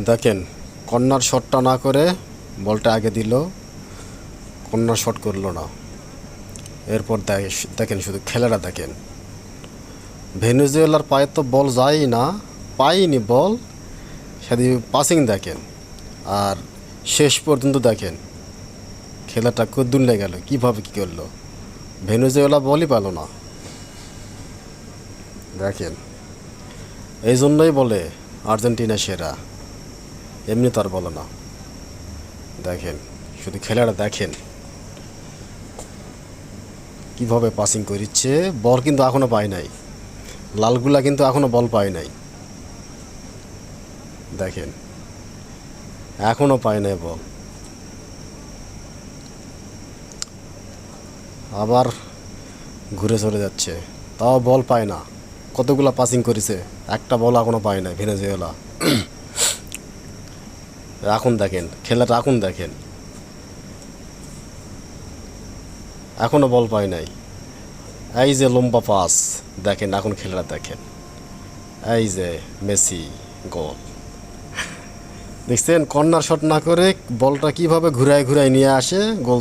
দেখেন কর্নার শটটা না করে বলটা আগে দিল, কর্নার শট করলো না। এরপর দেখেন শুধু খেলাটা দেখেন, ভেনেজুয়েলার পায়ে তো বল যায়ই না, পায়নি বল, সাথে পাসিং দেখেন। আর শেষ পর্যন্ত দেখেন খেলাটা কদ্দুর গেল, কীভাবে কী করলো, ভেনেজুয়েলা বলই পেল না। দেখেন এই জন্যই বলে আর্জেন্টিনা সেরা, এমনি তার বলে না। দেখেন শুধু খেলাটা দেখেন কিভাবে পাসিং করিচ্ছে, বল কিন্তু এখনও পায় নাই, লালগুলা কিন্তু এখনও বল পায় নাই। দেখেন এখনও পায় নাই বল, আবার ঘুরে চলে যাচ্ছে, তাও বল পায় না। কতগুলা পাসিং করেছে, একটা বল এখনও পায় না ভেনেজুয়েলা। এখন দেখেন খেলাটা, এখন দেখেন এখনও বল পায় নাই। এই যে লম্বা পাস, দেখেন এখন খেলাটা দেখেন, এই যে মেসি গোল। দেখছেন কর্নার শট না করে বলটা কিভাবে ঘুরায় ঘুরায় নিয়ে আসে গোল।